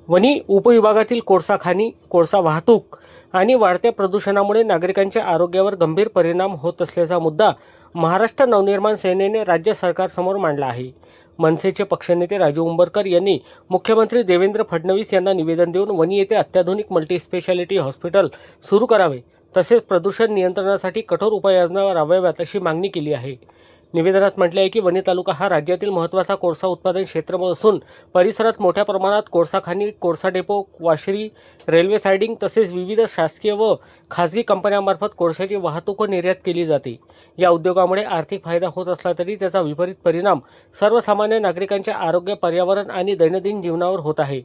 वनी उपविभागातील कोळसा खाणी, कोळसा वाहतूक आणि वाढत्या प्रदूषणामुळे नागरिकांच्या आरोग्यावर गंभीर परिणाम होत असल्याचा मुद्दा महाराष्ट्र नवनिर्माण सेनेने राज्य सरकारसमोर मांडला आहे. मनसेचे पक्षनेते राजू उंबरकर यांनी मुख्यमंत्री देवेंद्र फडणवीस यांना निवेदन देऊन वनी येथे अत्याधुनिक मल्टीस्पेशालिटी हॉस्पिटल सुरू करावे तसेच प्रदूषण नियंत्रणासाठी कठोर उपाययोजना राबवाव्यात अशी मागणी केली आहे. निवेदनात म्हटले आहे की वनी तालुका हा राज्यातील महत्त्वाचा कोळसा उत्पादन क्षेत्र असून परिसरात मोठ्या प्रमाणात कोळसा खाणी, कोळसा डेपो, वाशरी, रेल्वे सायडिंग तसेच विविध शासकीय व खासगी कंपन्यांमार्फत कोळशाची वाहतूक व निर्यात केली जाते. या उद्योगामुळे आर्थिक फायदा होत असला तरी त्याचा विपरीत परिणाम सर्वसामान्य नागरिकांच्या आरोग्य, पर्यावरण आणि दैनंदिन जीवनावर होत आहे.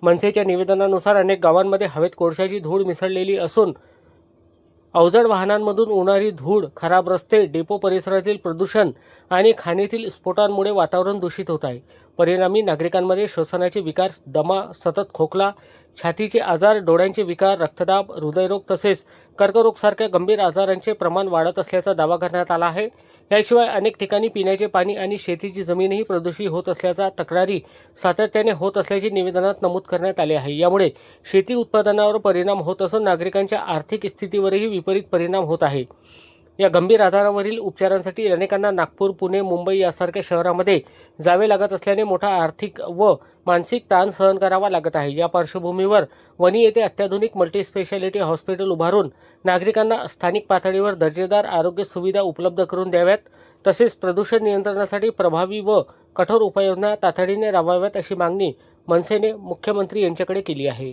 मनसेच्या निवेदनानुसार अनेक गावांमध्ये हवेत कोळशाची धूळ मिसळलेली असून अवजड वाहनांमधून उडणारी धूळ, खराब रस्ते, डेपो परिसरातील प्रदूषण आणि खाणीतील स्फोटांमुळे वातावरण दूषित होत आहे. परिणामी नागरिकांमध्ये श्वसनाचे विकार, दमा, सतत खोकला, छातीचे आजार, डोळ्यांचे विकार, रक्तदाब, हृदयरोग तसेच कर्करोग सारख्या गंभीर आजारांचे प्रमाण वाढत असल्याचा दावा करण्यात आला आहे. याशिवाय अनेक ठिकाणी पिण्याचे पाणी आणि शेतीची जमीनही प्रदूषित होत असल्याच्या तक्रारी सातत्याने होत असल्याचे निवेदनात नमूद करण्यात आले आहे. यामुळे शेती उत्पादनावर परिणाम होत असून नागरिकांच्या आर्थिक स्थितीवरही विपरीत परिणाम होत आहे. या गंभीर आजारावरील उपचारांसाठी अनेकांना नागपूर, पुणे, मुंबई यासारख्या शहरांमध्ये जावे लागत असल्याने मोठा आर्थिक व मानसिक ताण सहन करावा लागत आहे. या पार्श्वभूमीवर वनी येथे अत्याधुनिक मल्टीस्पेशालिटी हॉस्पिटल उभारून नागरिकांना स्थानिक पातळीवर दर्जेदार आरोग्य सुविधा उपलब्ध करून द्याव्यात तसेच प्रदूषण नियंत्रणासाठी प्रभावी व कठोर उपाययोजना तातडीने राबवाव्यात अशी मागणी मनसेने मुख्यमंत्री यांच्याकडे केली आहे.